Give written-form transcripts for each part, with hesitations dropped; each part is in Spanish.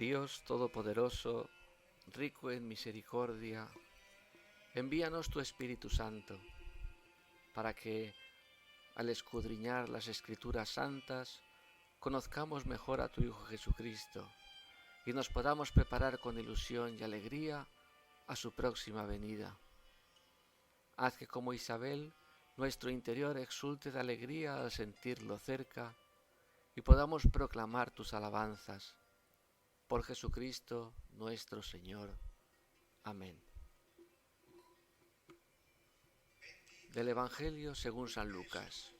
Dios Todopoderoso, rico en misericordia, envíanos tu Espíritu Santo, para que, al escudriñar las Escrituras Santas, conozcamos mejor a tu Hijo Jesucristo y nos podamos preparar con ilusión y alegría a su próxima venida. Haz que, como Isabel, nuestro interior exulte de alegría al sentirlo cerca y podamos proclamar tus alabanzas. Por Jesucristo nuestro Señor. Amén. Del Evangelio según San Lucas.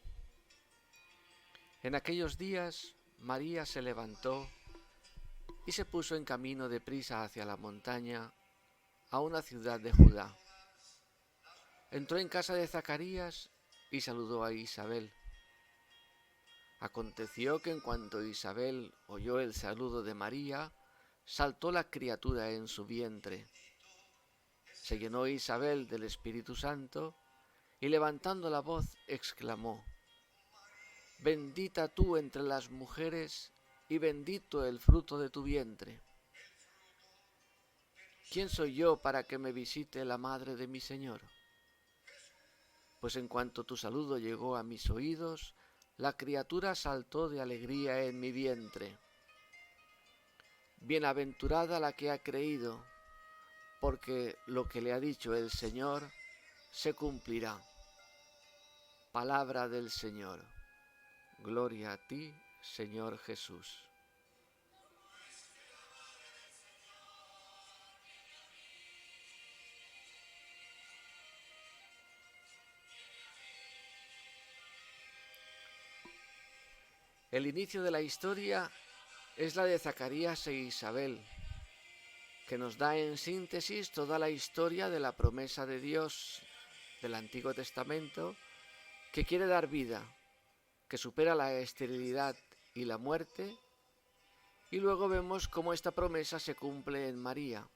En aquellos días María se levantó y se puso en camino deprisa hacia la montaña, a una ciudad de Judá. Entró en casa de Zacarías y saludó a Isabel. Aconteció que en cuanto Isabel oyó el saludo de María, saltó la criatura en su vientre. Se llenó Isabel del Espíritu Santo y levantando la voz exclamó: «Bendita tú entre las mujeres y bendito el fruto de tu vientre. ¿Quién soy yo para que me visite la madre de mi Señor? Pues en cuanto tu saludo llegó a mis oídos, la criatura saltó de alegría en mi vientre. Bienaventurada la que ha creído, porque lo que le ha dicho el Señor se cumplirá». Palabra del Señor. Gloria a ti, Señor Jesús. El inicio de la historia es la de Zacarías e Isabel, que nos da en síntesis toda la historia de la promesa de Dios del Antiguo Testamento, que quiere dar vida, que supera la esterilidad y la muerte, y luego vemos cómo esta promesa se cumple en María.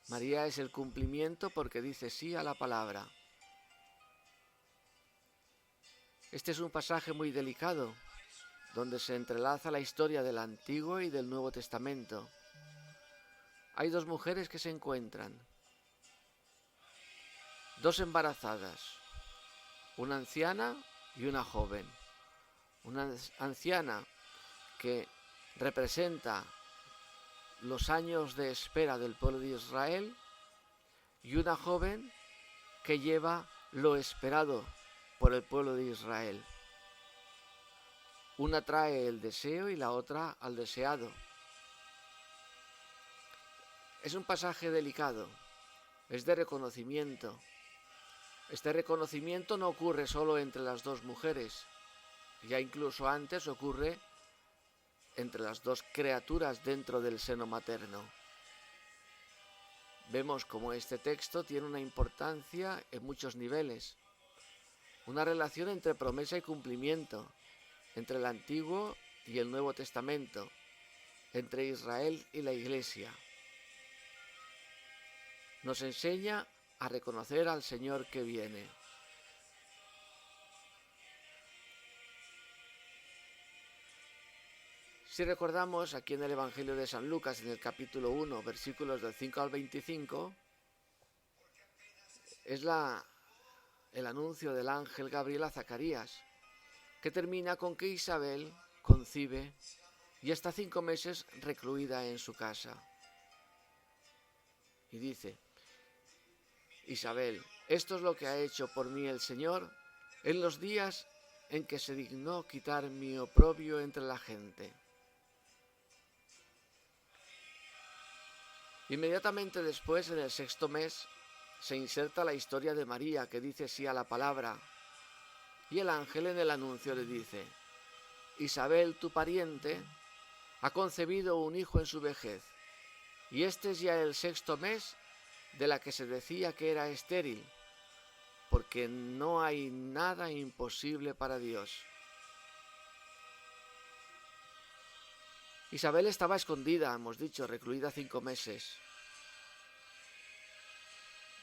María es el cumplimiento porque dice sí a la palabra. Este es un pasaje muy delicado, donde se entrelaza la historia del Antiguo y del Nuevo Testamento. Hay dos mujeres que se encuentran, dos embarazadas, una anciana y una joven. Una anciana que representa los años de espera del pueblo de Israel y una joven que lleva lo esperado por el pueblo de Israel. Una trae el deseo y la otra al deseado. Es un pasaje delicado, es de reconocimiento. Este reconocimiento no ocurre solo entre las dos mujeres, ya incluso antes ocurre entre las dos criaturas dentro del seno materno. Vemos cómo este texto tiene una importancia en muchos niveles, una relación entre promesa y cumplimiento, entre el Antiguo y el Nuevo Testamento, entre Israel y la Iglesia. Nos enseña a reconocer al Señor que viene. Si recordamos aquí en el Evangelio de San Lucas, en el capítulo 1, versículos del 5 al 25, es el anuncio del ángel Gabriel a Zacarías, que termina con que Isabel concibe y está 5 meses recluida en su casa. Y dice: Isabel, esto es lo que ha hecho por mí el Señor en los días en que se dignó quitar mi oprobio entre la gente. Inmediatamente después, en el 6º mes, se inserta la historia de María, que dice sí a la palabra, y el ángel en el anuncio le dice: Isabel, tu pariente, ha concebido un hijo en su vejez, y este es ya el 6º mes de la que se decía que era estéril, porque no hay nada imposible para Dios. Isabel estaba escondida, hemos dicho, recluida 5 meses.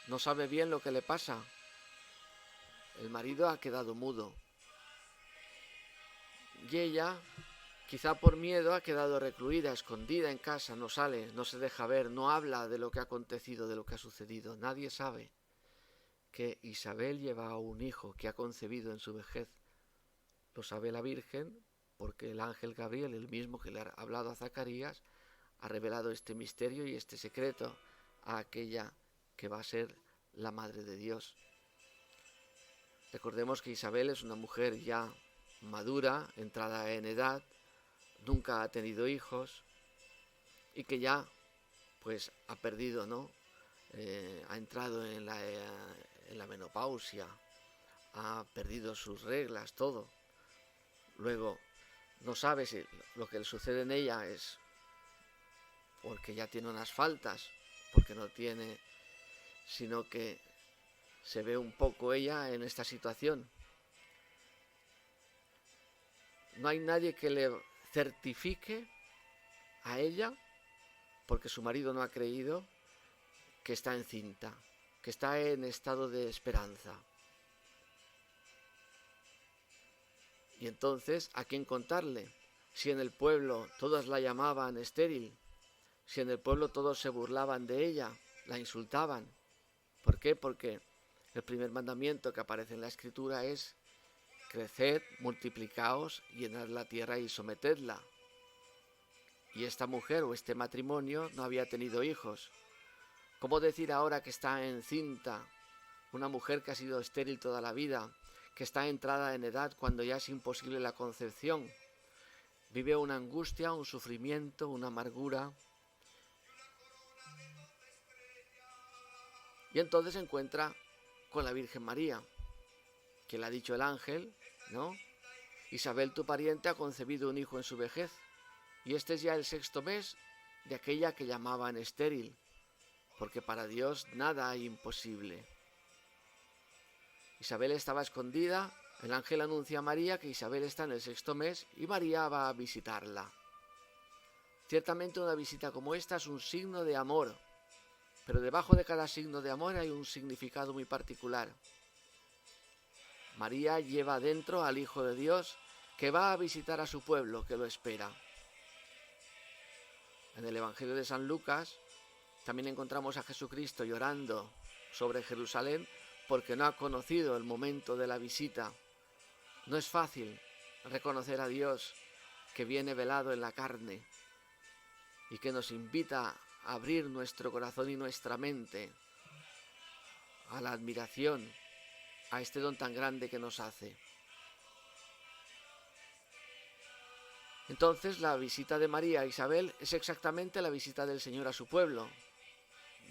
No sabe bien lo que le pasa. El marido ha quedado mudo. Y ella Quizá por miedo ha quedado recluida, escondida en casa, no sale, no se deja ver, no habla de lo que ha acontecido, de lo que ha sucedido. Nadie sabe que Isabel lleva a un hijo que ha concebido en su vejez. Lo sabe la Virgen porque el ángel Gabriel, el mismo que le ha hablado a Zacarías, ha revelado este misterio y este secreto a aquella que va a ser la Madre de Dios. Recordemos que Isabel es una mujer ya madura, entrada en edad, nunca ha tenido hijos y que ya pues ha perdido, ¿no? Ha entrado en la menopausia, ha perdido sus reglas, todo. Luego no sabe si lo que le sucede en ella es porque ya tiene unas faltas, porque no tiene, sino que se ve un poco ella en esta situación. No hay nadie que le certifique a ella, porque su marido no ha creído, que está encinta, que está en estado de esperanza. Y entonces, ¿a quién contarle? Si en el pueblo todas la llamaban estéril, si en el pueblo todos se burlaban de ella, la insultaban. ¿Por qué? Porque el primer mandamiento que aparece en la Escritura es: creced, multiplicaos, llenad la tierra y sometedla. Y esta mujer o este matrimonio no había tenido hijos. ¿Cómo decir ahora que está encinta una mujer que ha sido estéril toda la vida, que está entrada en edad cuando ya es imposible la concepción? Vive una angustia, un sufrimiento, una amargura. Y entonces se encuentra con la Virgen María, que le ha dicho el ángel, ¿no? Isabel, tu pariente, ha concebido un hijo en su vejez, y este es ya el 6º mes de aquella que llamaban estéril, porque para Dios nada hay imposible. Isabel estaba escondida, el ángel anuncia a María que Isabel está en el 6º mes y María va a visitarla. Ciertamente una visita como esta es un signo de amor, pero debajo de cada signo de amor hay un significado muy particular. María lleva dentro al Hijo de Dios que va a visitar a su pueblo, que lo espera. En el Evangelio de San Lucas también encontramos a Jesucristo llorando sobre Jerusalén porque no ha conocido el momento de la visita. No es fácil reconocer a Dios que viene velado en la carne y que nos invita a abrir nuestro corazón y nuestra mente a la admiración, a este don tan grande que nos hace. Entonces la visita de María a Isabel es exactamente la visita del Señor a su pueblo.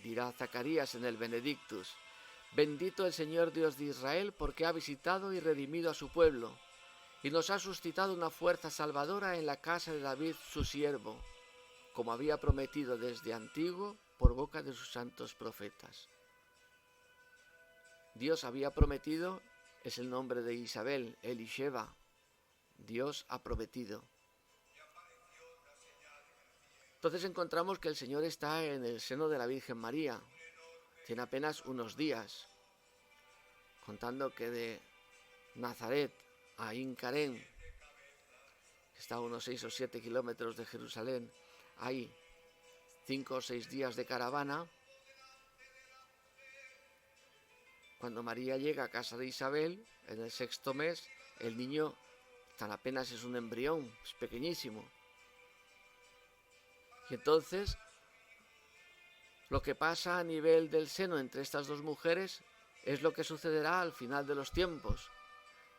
Dirá Zacarías en el Benedictus: bendito el Señor Dios de Israel, porque ha visitado y redimido a su pueblo, y nos ha suscitado una fuerza salvadora en la casa de David su siervo, como había prometido desde antiguo por boca de sus santos profetas. Dios había prometido, es el nombre de Isabel, Elisheva. Dios ha prometido. Entonces encontramos que el Señor está en el seno de la Virgen María. Tiene apenas unos días, contando que de Nazaret a Incarén, que está a unos 6 o 7 kilómetros de Jerusalén, hay 5 o 6 días de caravana. Cuando María llega a casa de Isabel, en el 6º mes, el niño tan apenas es un embrión, es pequeñísimo. Y entonces, lo que pasa a nivel del seno entre estas dos mujeres es lo que sucederá al final de los tiempos,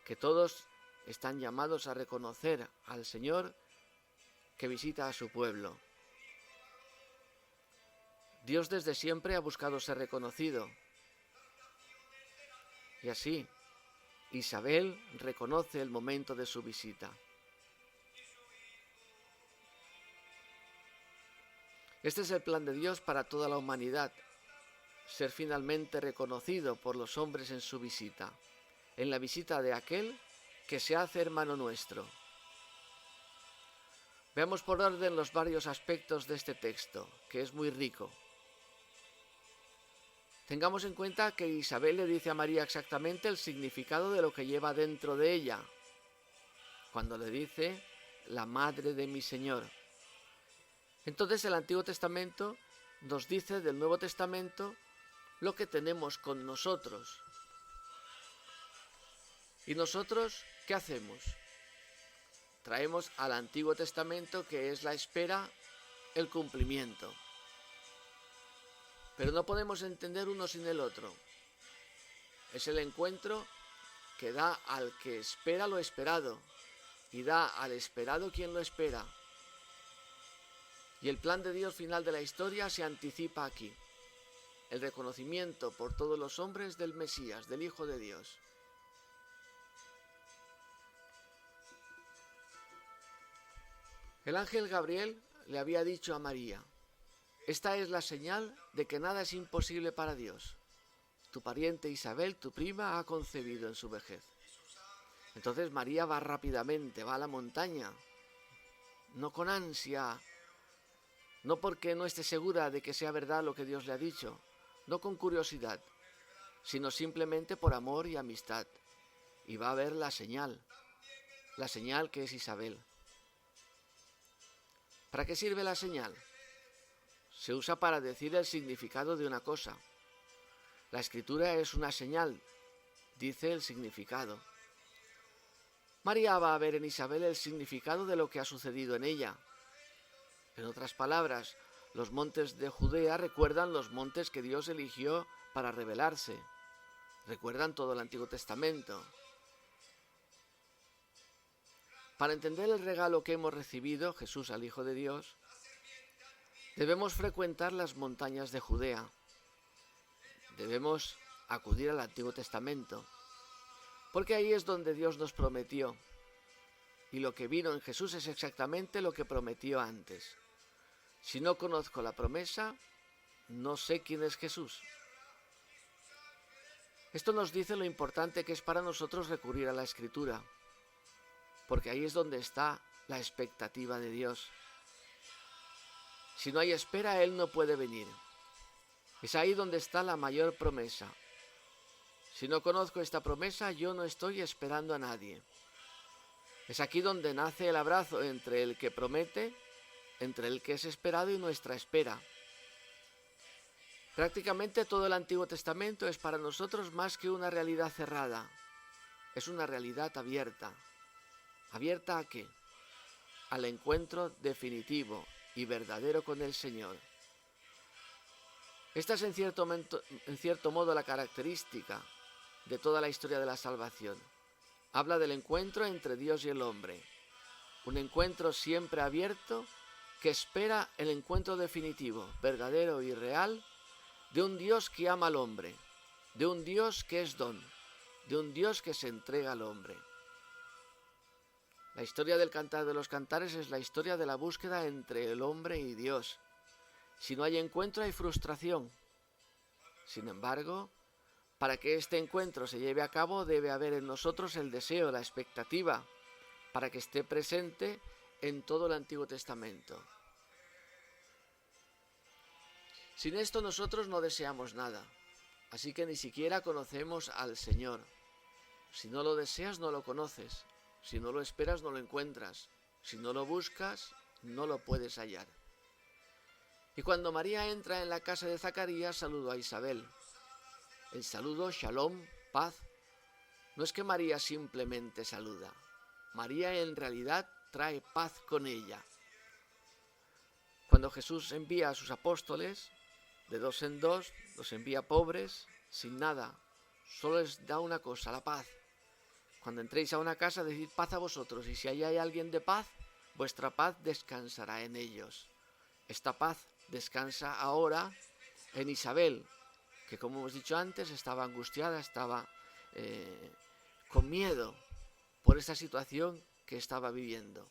que todos están llamados a reconocer al Señor que visita a su pueblo. Dios desde siempre ha buscado ser reconocido. Y así, Isabel reconoce el momento de su visita. Este es el plan de Dios para toda la humanidad, ser finalmente reconocido por los hombres en su visita, en la visita de aquel que se hace hermano nuestro. Veamos por orden los varios aspectos de este texto, que es muy rico. Tengamos en cuenta que Isabel le dice a María exactamente el significado de lo que lleva dentro de ella, cuando le dice: la madre de mi Señor. Entonces el Antiguo Testamento nos dice del Nuevo Testamento lo que tenemos con nosotros. ¿Y nosotros qué hacemos? Traemos al Antiguo Testamento, que es la espera, el cumplimiento. Pero no podemos entender uno sin el otro. Es el encuentro que da al que espera lo esperado y da al esperado quien lo espera. Y el plan de Dios final de la historia se anticipa aquí. El reconocimiento por todos los hombres del Mesías, del Hijo de Dios. El ángel Gabriel le había dicho a María: esta es la señal de que nada es imposible para Dios. Tu pariente Isabel, tu prima, ha concebido en su vejez. Entonces María va rápidamente, va a la montaña, no con ansia, no porque no esté segura de que sea verdad lo que Dios le ha dicho, no con curiosidad, sino simplemente por amor y amistad. Y va a ver la señal que es Isabel. ¿Para qué sirve la señal? Se usa para decir el significado de una cosa. La Escritura es una señal, dice el significado. María va a ver en Isabel el significado de lo que ha sucedido en ella. En otras palabras, los montes de Judea recuerdan los montes que Dios eligió para revelarse. Recuerdan todo el Antiguo Testamento. Para entender el regalo que hemos recibido, Jesús al Hijo de Dios, debemos frecuentar las montañas de Judea. Debemos acudir al Antiguo Testamento, porque ahí es donde Dios nos prometió. Y lo que vino en Jesús es exactamente lo que prometió antes. Si no conozco la promesa, no sé quién es Jesús. Esto nos dice lo importante que es para nosotros recurrir a la Escritura, porque ahí es donde está la expectativa de Dios. Si no hay espera, Él no puede venir. Es ahí donde está la mayor promesa. Si no conozco esta promesa, yo no estoy esperando a nadie. Es aquí donde nace el abrazo entre el que promete, entre el que es esperado y nuestra espera. Prácticamente todo el Antiguo Testamento es para nosotros más que una realidad cerrada. Es una realidad abierta. ¿Abierta a qué? Al encuentro definitivo y verdadero con el Señor. Esta es en cierto modo la característica de toda la historia de la salvación. Habla del encuentro entre Dios y el hombre. Un encuentro siempre abierto que espera el encuentro definitivo, verdadero y real, de un Dios que ama al hombre, de un Dios que es don, de un Dios que se entrega al hombre. La historia del Cantar de los Cantares es la historia de la búsqueda entre el hombre y Dios. Si no hay encuentro, hay frustración. Sin embargo, para que este encuentro se lleve a cabo, debe haber en nosotros el deseo, la expectativa, para que esté presente en todo el Antiguo Testamento. Sin esto nosotros no deseamos nada, así que ni siquiera conocemos al Señor. Si no lo deseas, no lo conoces. Si no lo esperas, no lo encuentras. Si no lo buscas, no lo puedes hallar. Y cuando María entra en la casa de Zacarías, saludó a Isabel. El saludo, shalom, paz, no es que María simplemente saluda. María en realidad trae paz con ella. Cuando Jesús envía a sus apóstoles, de dos en dos, los envía pobres, sin nada. Solo les da una cosa, la paz. Cuando entréis a una casa, decid paz a vosotros, y si allí hay alguien de paz, vuestra paz descansará en ellos. Esta paz descansa ahora en Isabel, que como hemos dicho antes, estaba angustiada, estaba con miedo por esta situación que estaba viviendo.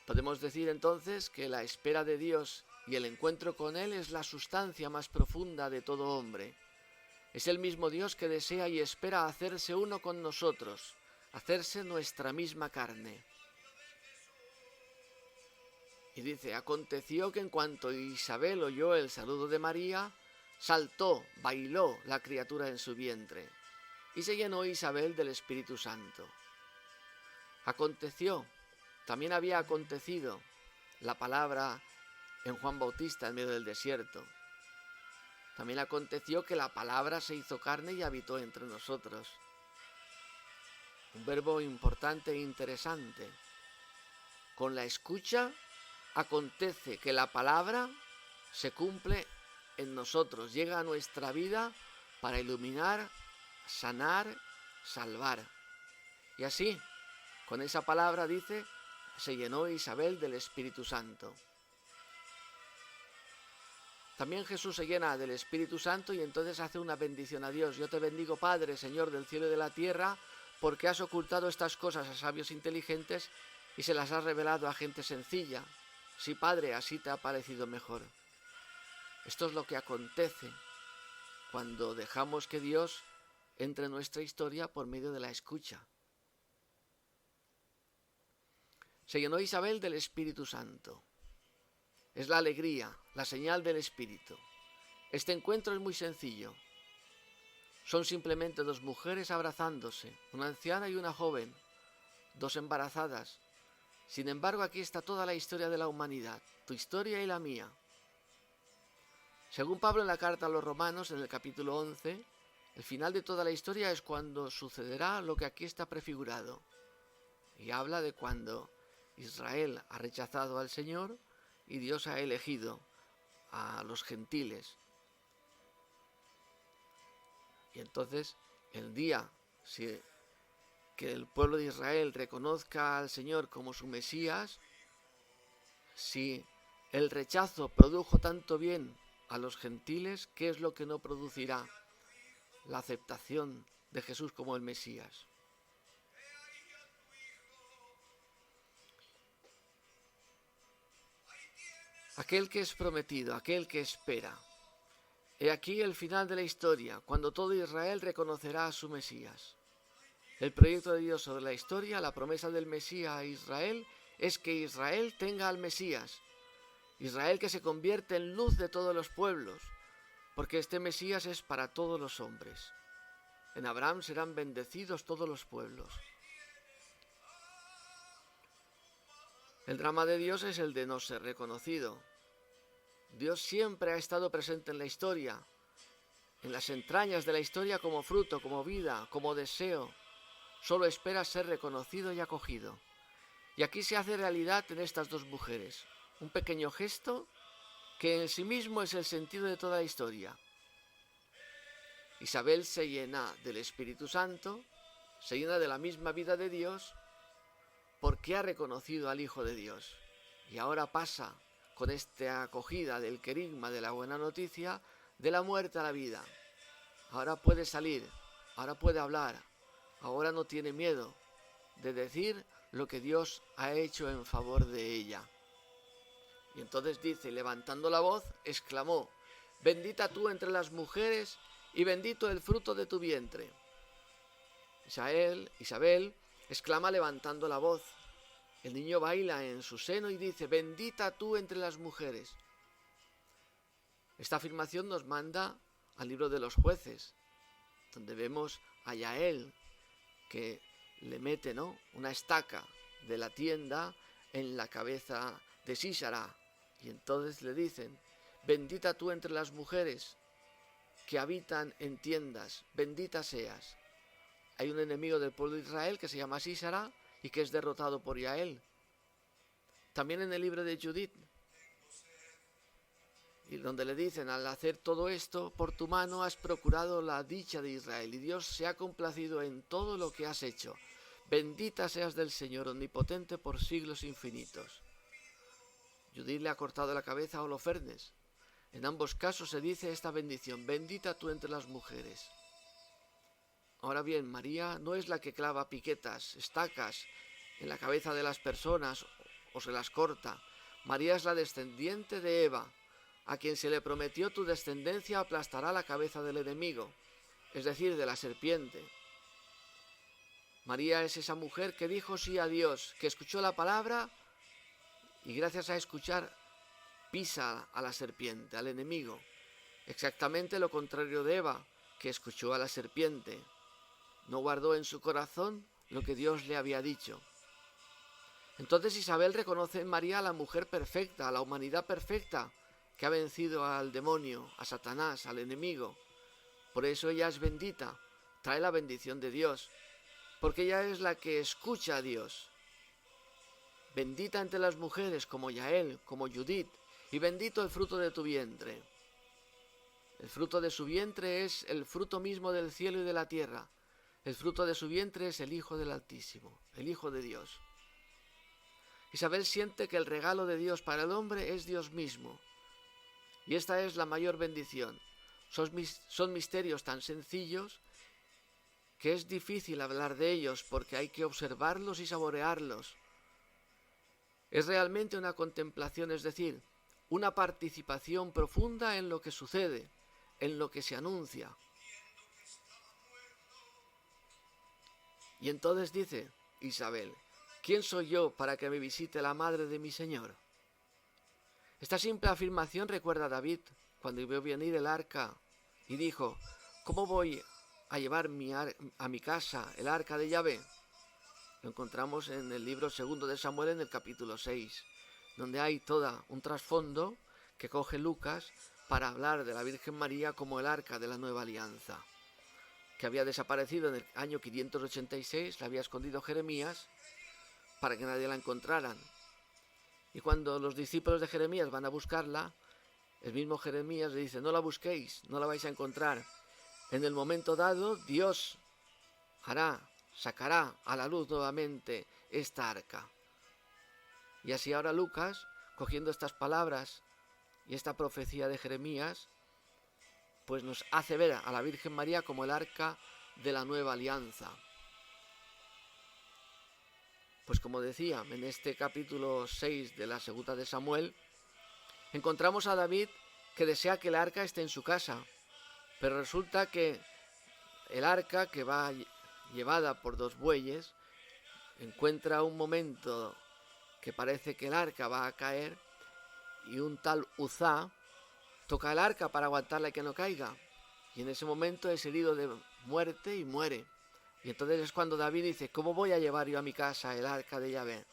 Podemos decir entonces que la espera de Dios y el encuentro con Él es la sustancia más profunda de todo hombre. Es el mismo Dios que desea y espera hacerse uno con nosotros, hacerse nuestra misma carne. Y dice, aconteció que en cuanto Isabel oyó el saludo de María, saltó, bailó la criatura en su vientre, y se llenó Isabel del Espíritu Santo. Aconteció, también había acontecido la palabra en Juan Bautista en medio del desierto. También aconteció que la palabra se hizo carne y habitó entre nosotros. Un verbo importante e interesante. Con la escucha acontece que la palabra se cumple en nosotros, llega a nuestra vida para iluminar, sanar, salvar. Y así, con esa palabra, dice, se llenó Isabel del Espíritu Santo. También Jesús se llena del Espíritu Santo y entonces hace una bendición a Dios. Yo te bendigo, Padre, Señor del cielo y de la tierra, porque has ocultado estas cosas a sabios inteligentes y se las has revelado a gente sencilla. Sí, Padre, así te ha parecido mejor. Esto es lo que acontece cuando dejamos que Dios entre en nuestra historia por medio de la escucha. Se llenó Isabel del Espíritu Santo. Es la alegría, la señal del Espíritu. Este encuentro es muy sencillo. Son simplemente dos mujeres abrazándose, una anciana y una joven, dos embarazadas. Sin embargo, aquí está toda la historia de la humanidad, tu historia y la mía. Según Pablo en la carta a los Romanos, en el capítulo 11, el final de toda la historia es cuando sucederá lo que aquí está prefigurado. Y habla de cuando Israel ha rechazado al Señor y Dios ha elegido a los gentiles. Y entonces, el día que el pueblo de Israel reconozca al Señor como su Mesías, si el rechazo produjo tanto bien a los gentiles, ¿qué es lo que no producirá? La aceptación de Jesús como el Mesías. Aquel que es prometido, aquel que espera. He aquí el final de la historia, cuando todo Israel reconocerá a su Mesías. El proyecto de Dios sobre la historia, la promesa del Mesías a Israel, es que Israel tenga al Mesías. Israel que se convierte en luz de todos los pueblos, porque este Mesías es para todos los hombres. En Abraham serán bendecidos todos los pueblos. El drama de Dios es el de no ser reconocido. Dios siempre ha estado presente en la historia, en las entrañas de la historia como fruto, como vida, como deseo. Solo espera ser reconocido y acogido. Y aquí se hace realidad en estas dos mujeres. Un pequeño gesto que en sí mismo es el sentido de toda la historia. Isabel se llena del Espíritu Santo, se llena de la misma vida de Dios, porque ha reconocido al Hijo de Dios. Y ahora pasa con esta acogida del querigma de la buena noticia, de la muerte a la vida. Ahora puede salir, ahora puede hablar, ahora no tiene miedo de decir lo que Dios ha hecho en favor de ella. Y entonces dice, levantando la voz, exclamó, bendita tú entre las mujeres y bendito el fruto de tu vientre. Isabel exclama levantando la voz. El niño baila en su seno y dice, bendita tú entre las mujeres. Esta afirmación nos manda al libro de los jueces, donde vemos a Yael que le mete, una estaca de la tienda en la cabeza de Sísara. Y entonces le dicen, bendita tú entre las mujeres que habitan en tiendas, bendita seas. Hay un enemigo del pueblo de Israel que se llama Sísara y que es derrotado por Yael. También en el libro de Judith, y donde le dicen, al hacer todo esto, por tu mano has procurado la dicha de Israel, y Dios se ha complacido en todo lo que has hecho. Bendita seas del Señor, omnipotente por siglos infinitos. Judith le ha cortado la cabeza a Holofernes. En ambos casos se dice esta bendición, bendita tú entre las mujeres. Ahora bien, María no es la que clava piquetas, estacas en la cabeza de las personas o se las corta. María es la descendiente de Eva, a quien se le prometió tu descendencia aplastará la cabeza del enemigo, es decir, de la serpiente. María es esa mujer que dijo sí a Dios, que escuchó la palabra y gracias a escuchar pisa a la serpiente, al enemigo. Exactamente lo contrario de Eva, que escuchó a la serpiente. No guardó en su corazón lo que Dios le había dicho. Entonces Isabel reconoce en María a la mujer perfecta, a la humanidad perfecta, que ha vencido al demonio, a Satanás, al enemigo. Por eso ella es bendita, trae la bendición de Dios, porque ella es la que escucha a Dios. Bendita entre las mujeres como Yael, como Judith, y bendito el fruto de tu vientre. El fruto de su vientre es el fruto mismo del cielo y de la tierra. El fruto de su vientre es el Hijo del Altísimo, el Hijo de Dios. Isabel siente que el regalo de Dios para el hombre es Dios mismo. Y esta es la mayor bendición. Son misterios tan sencillos que es difícil hablar de ellos porque hay que observarlos y saborearlos. Es realmente una contemplación, es decir, una participación profunda en lo que sucede, en lo que se anuncia. Y entonces dice Isabel: ¿quién soy yo para que me visite la madre de mi Señor? Esta simple afirmación recuerda a David cuando vio venir el arca y dijo: ¿cómo voy a llevar a mi casa el arca de Yahvé? Lo encontramos en el libro 2 de Samuel, en el capítulo 6, donde hay todo un trasfondo que coge Lucas para hablar de la Virgen María como el arca de la nueva alianza, que había desaparecido en el año 586, la había escondido Jeremías para que nadie la encontraran. Y cuando los discípulos de Jeremías van a buscarla, el mismo Jeremías le dice: no la busquéis, no la vais a encontrar. En el momento dado, Dios sacará a la luz nuevamente esta arca. Y así ahora Lucas, cogiendo estas palabras y esta profecía de Jeremías, pues nos hace ver a la Virgen María como el arca de la nueva alianza. Pues como decía, en este capítulo 6 de la 2 de Samuel, encontramos a David que desea que el arca esté en su casa, pero resulta que el arca, que va llevada por 2 bueyes, encuentra un momento que parece que el arca va a caer y un tal Uzá toca el arca para aguantarla y que no caiga, y en ese momento es herido de muerte y muere. Y entonces es cuando David dice: ¿cómo voy a llevar yo a mi casa el arca de Yahvé?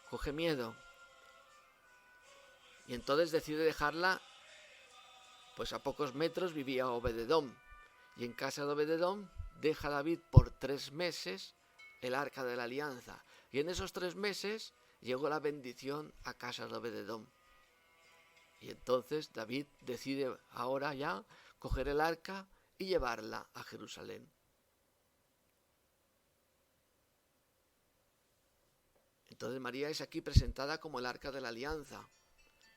Coge miedo. Y entonces decide dejarla, pues a pocos metros vivía Obed-edom. Y en casa de Obed-edom deja David por 3 meses el arca de la alianza. Y en esos 3 meses llegó la bendición a casa de Obed-edom. Y entonces David decide ahora ya coger el arca y llevarla a Jerusalén. Entonces María es aquí presentada como el arca de la alianza.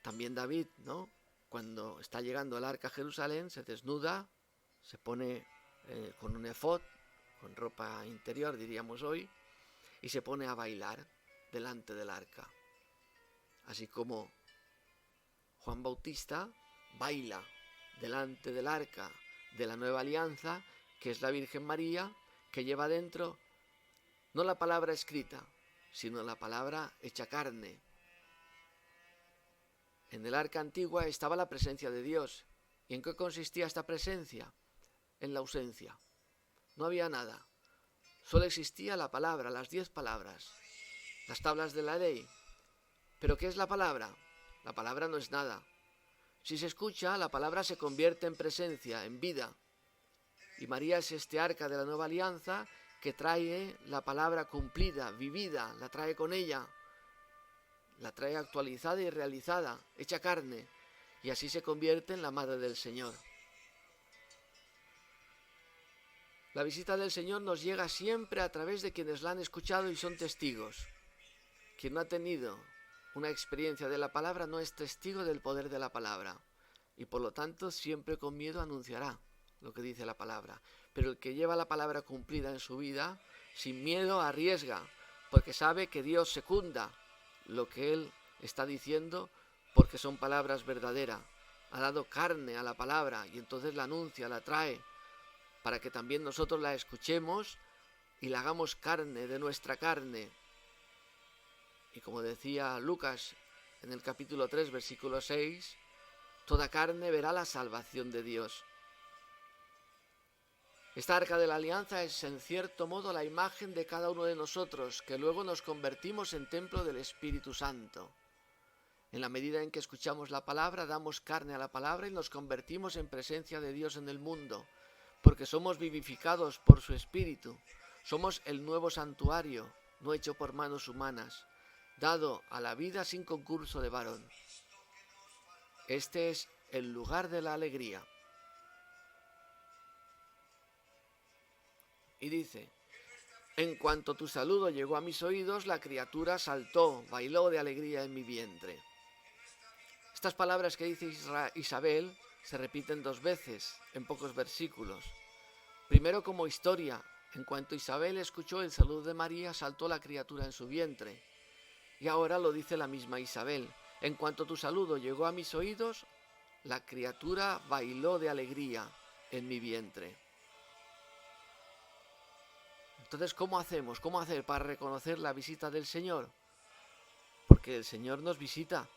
También David, ¿no? Cuando está llegando el arca a Jerusalén, se desnuda, se pone con un efod, con ropa interior diríamos hoy, y se pone a bailar delante del arca. Así como Juan Bautista baila delante del arca de la nueva alianza, que es la Virgen María, que lleva dentro no la palabra escrita, sino la palabra hecha carne. En el arca antigua estaba la presencia de Dios. ¿Y en qué consistía esta presencia? En la ausencia. No había nada. Solo existía la palabra, las 10 palabras, las tablas de la ley. ¿Pero qué es la palabra? La palabra no es nada. Si se escucha, la palabra se convierte en presencia, en vida. Y María es este arca de la nueva alianza que trae la palabra cumplida, vivida, la trae con ella, la trae actualizada y realizada, hecha carne, y así se convierte en la madre del Señor. La visita del Señor nos llega siempre a través de quienes la han escuchado y son testigos. Quien no ha tenido una experiencia de la palabra no es testigo del poder de la palabra, y por lo tanto siempre con miedo anunciará lo que dice la palabra. Pero el que lleva la palabra cumplida en su vida, sin miedo arriesga, porque sabe que Dios secunda lo que Él está diciendo, porque son palabras verdaderas. Ha dado carne a la palabra y entonces la anuncia, la trae, para que también nosotros la escuchemos y la hagamos carne de nuestra carne. Y como decía Lucas en el capítulo 3, versículo 6, toda carne verá la salvación de Dios. Esta arca de la alianza es en cierto modo la imagen de cada uno de nosotros, que luego nos convertimos en templo del Espíritu Santo. En la medida en que escuchamos la palabra, damos carne a la palabra y nos convertimos en presencia de Dios en el mundo, porque somos vivificados por su Espíritu. Somos el nuevo santuario, no hecho por manos humanas, dado a la vida sin concurso de varón. Este es el lugar de la alegría. Y dice: en cuanto tu saludo llegó a mis oídos, la criatura saltó, bailó de alegría en mi vientre. Estas palabras que dice Isabel se repiten 2 veces en pocos versículos. Primero como historia: en cuanto Isabel escuchó el saludo de María, saltó la criatura en su vientre. Y ahora lo dice la misma Isabel: en cuanto tu saludo llegó a mis oídos, la criatura bailó de alegría en mi vientre. Entonces, ¿cómo hacemos? ¿Cómo hacer para reconocer la visita del Señor? Porque el Señor nos visita.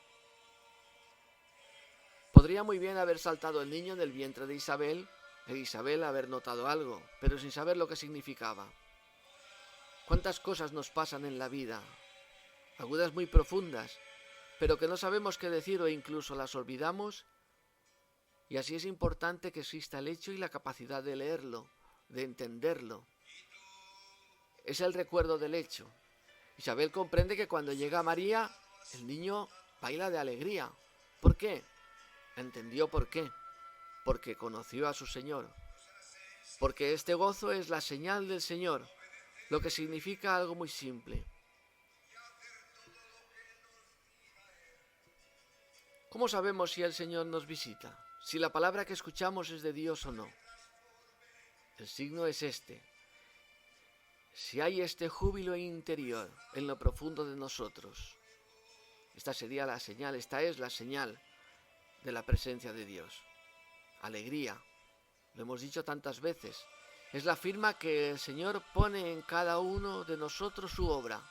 Podría muy bien haber saltado el niño en el vientre de Isabel e Isabel haber notado algo, pero sin saber lo que significaba. ¿Cuántas cosas nos pasan en la vida? Algunas muy profundas, pero que no sabemos qué decir o incluso las olvidamos, y así es importante que exista el hecho y la capacidad de leerlo, de entenderlo. Es el recuerdo del hecho. Isabel comprende que cuando llega María, el niño baila de alegría. ¿Por qué? Entendió por qué. Porque conoció a su Señor. Porque este gozo es la señal del Señor, lo que significa algo muy simple. ¿Cómo sabemos si el Señor nos visita? Si la palabra que escuchamos es de Dios o no. El signo es este. Si hay este júbilo interior en lo profundo de nosotros, esta sería la señal, esta es la señal de la presencia de Dios. Alegría, lo hemos dicho tantas veces, es la firma que el Señor pone en cada uno de nosotros su obra.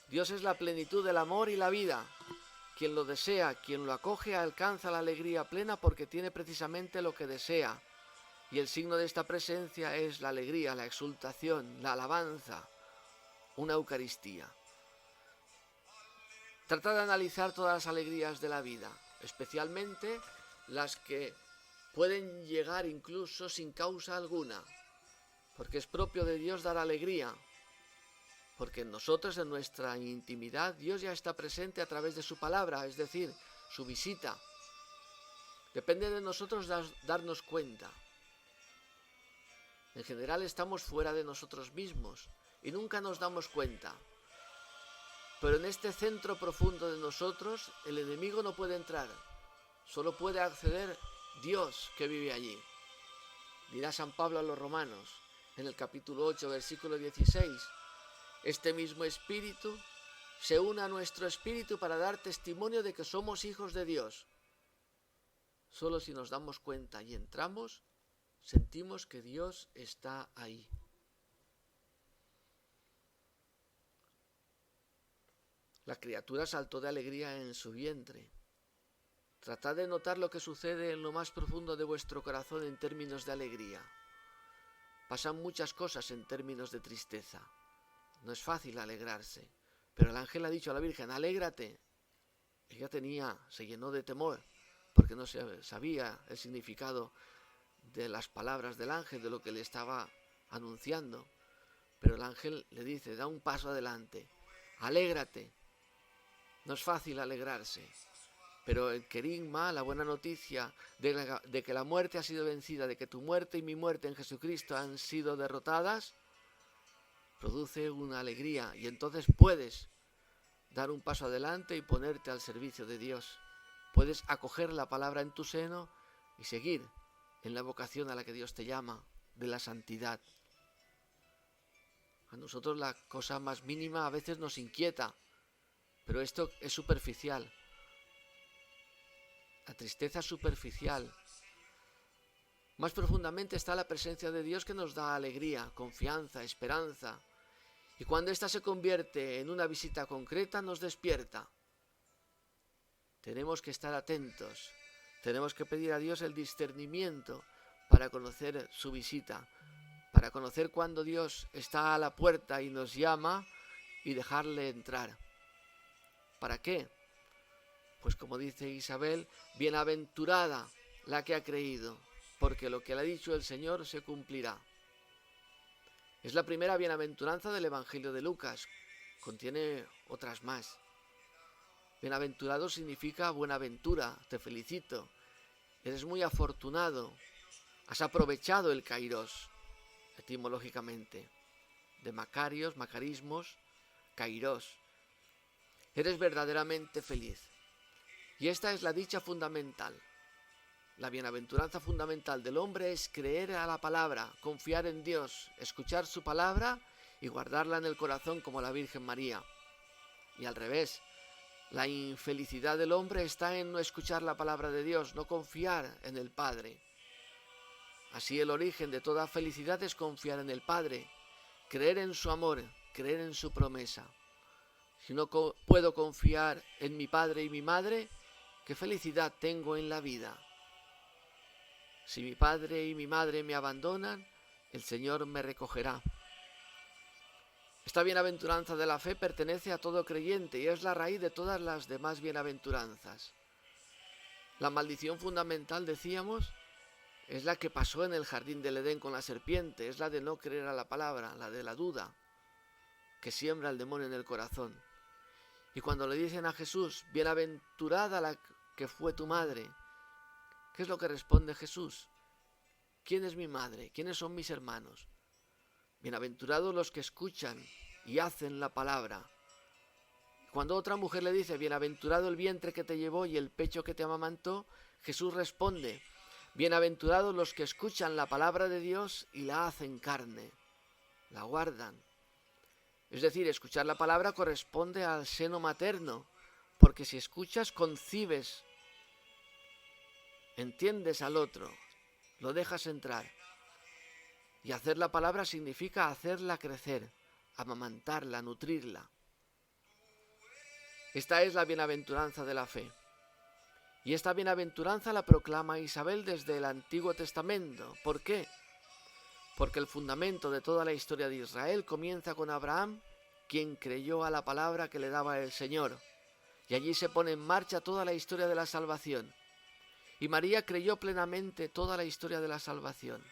Dios es la plenitud del amor y la vida. Quien lo desea, quien lo acoge, alcanza la alegría plena porque tiene precisamente lo que desea. Y el signo de esta presencia es la alegría, la exultación, la alabanza, una Eucaristía. Trata de analizar todas las alegrías de la vida, especialmente las que pueden llegar incluso sin causa alguna, porque es propio de Dios dar alegría, porque en nosotros, en nuestra intimidad, Dios ya está presente a través de su palabra, es decir, su visita. Depende de nosotros darnos cuenta. En general estamos fuera de nosotros mismos y nunca nos damos cuenta. Pero en este centro profundo de nosotros el enemigo no puede entrar, solo puede acceder Dios que vive allí. Dirá San Pablo a los Romanos en el capítulo 8, versículo 16, este mismo Espíritu se une a nuestro espíritu para dar testimonio de que somos hijos de Dios. Solo si nos damos cuenta y entramos, sentimos que Dios está ahí. La criatura saltó de alegría en su vientre. Tratad de notar lo que sucede en lo más profundo de vuestro corazón en términos de alegría. Pasan muchas cosas en términos de tristeza. No es fácil alegrarse, pero el ángel ha dicho a la Virgen: alégrate. Ella se llenó de temor, porque no sabía el significado de las palabras del ángel, de lo que le estaba anunciando. Pero el ángel le dice: da un paso adelante, alégrate. No es fácil alegrarse, pero el querigma, la buena noticia de que la muerte ha sido vencida, de que tu muerte y mi muerte en Jesucristo han sido derrotadas, produce una alegría, y entonces puedes dar un paso adelante y ponerte al servicio de Dios. Puedes acoger la palabra en tu seno y seguir en la vocación a la que Dios te llama, de la santidad. A nosotros la cosa más mínima a veces nos inquieta, pero esto es superficial. La tristeza es superficial. Más profundamente está la presencia de Dios, que nos da alegría, confianza, esperanza. Y cuando ésta se convierte en una visita concreta, nos despierta. Tenemos que estar atentos. Tenemos que pedir a Dios el discernimiento para conocer su visita, para conocer cuándo Dios está a la puerta y nos llama y dejarle entrar. ¿Para qué? Pues como dice Isabel, bienaventurada la que ha creído, porque lo que le ha dicho el Señor se cumplirá. Es la primera bienaventuranza del Evangelio de Lucas, contiene otras más. Bienaventurado significa buena ventura, te felicito, eres muy afortunado, has aprovechado el kairos, etimológicamente, de macarios, macarismos, kairos. Eres verdaderamente feliz. Y esta es la dicha fundamental. La bienaventuranza fundamental del hombre es creer a la palabra, confiar en Dios, escuchar su palabra y guardarla en el corazón como la Virgen María. Y al revés, la infelicidad del hombre está en no escuchar la palabra de Dios, no confiar en el Padre. Así el origen de toda felicidad es confiar en el Padre, creer en su amor, creer en su promesa. Si no puedo confiar en mi padre y mi madre, ¿qué felicidad tengo en la vida? Si mi padre y mi madre me abandonan, el Señor me recogerá. Esta bienaventuranza de la fe pertenece a todo creyente y es la raíz de todas las demás bienaventuranzas. La maldición fundamental, decíamos, es la que pasó en el jardín del Edén con la serpiente, es la de no creer a la palabra, la de la duda, que siembra el demonio en el corazón. Y cuando le dicen a Jesús, bienaventurada la que fue tu madre, ¿qué es lo que responde Jesús? ¿Quién es mi madre? ¿Quiénes son mis hermanos? Bienaventurados los que escuchan y hacen la palabra. Cuando otra mujer le dice, bienaventurado el vientre que te llevó y el pecho que te amamantó, Jesús responde, bienaventurados los que escuchan la palabra de Dios y la hacen carne, la guardan. Es decir, escuchar la palabra corresponde al seno materno, porque si escuchas, concibes, entiendes al otro, lo dejas entrar. Y hacer la palabra significa hacerla crecer, amamantarla, nutrirla. Esta es la bienaventuranza de la fe. Y esta bienaventuranza la proclama Isabel desde el Antiguo Testamento. ¿Por qué? Porque el fundamento de toda la historia de Israel comienza con Abraham, quien creyó a la palabra que le daba el Señor. Y allí se pone en marcha toda la historia de la salvación. Y María creyó plenamente toda la historia de la salvación.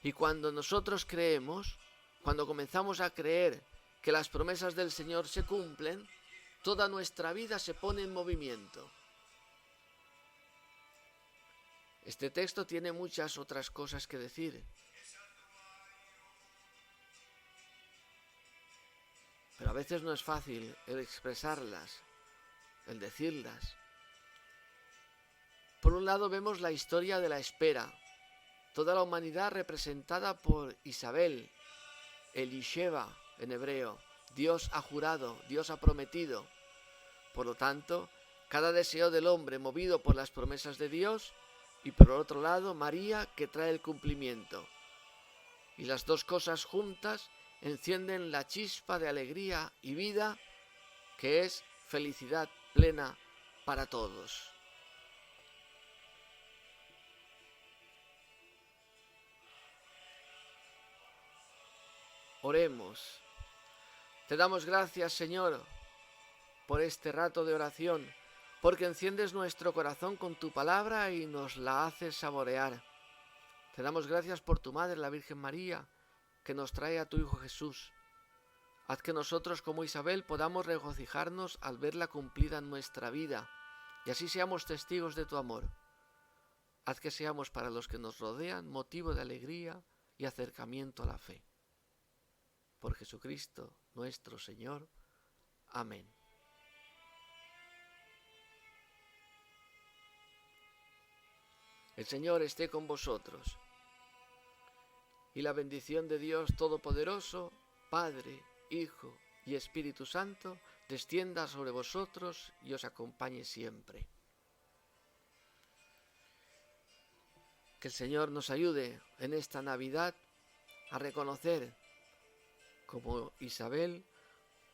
Y cuando nosotros creemos, cuando comenzamos a creer que las promesas del Señor se cumplen, toda nuestra vida se pone en movimiento. Este texto tiene muchas otras cosas que decir. Pero a veces no es fácil el expresarlas, el decirlas. Por un lado vemos la historia de la espera, toda la humanidad representada por Isabel, Elisheva en hebreo. Dios ha jurado, Dios ha prometido. Por lo tanto, cada deseo del hombre movido por las promesas de Dios, y por otro lado María que trae el cumplimiento. Y las dos cosas juntas encienden la chispa de alegría y vida que es felicidad plena para todos. Oremos. Te damos gracias, Señor, por este rato de oración, porque enciendes nuestro corazón con tu palabra y nos la haces saborear. Te damos gracias por tu Madre, la Virgen María, que nos trae a tu Hijo Jesús. Haz que nosotros, como Isabel, podamos regocijarnos al verla cumplida en nuestra vida, y así seamos testigos de tu amor. Haz que seamos para los que nos rodean motivo de alegría y acercamiento a la fe. Por Jesucristo nuestro Señor. Amén. El Señor esté con vosotros. Y la bendición de Dios Todopoderoso, Padre, Hijo y Espíritu Santo, descienda sobre vosotros y os acompañe siempre. Que el Señor nos ayude en esta Navidad a reconocer, como Isabel,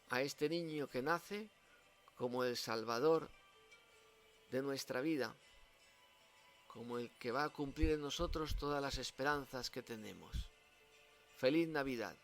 a este niño que nace como el Salvador de nuestra vida, como el que va a cumplir en nosotros todas las esperanzas que tenemos. Feliz Navidad.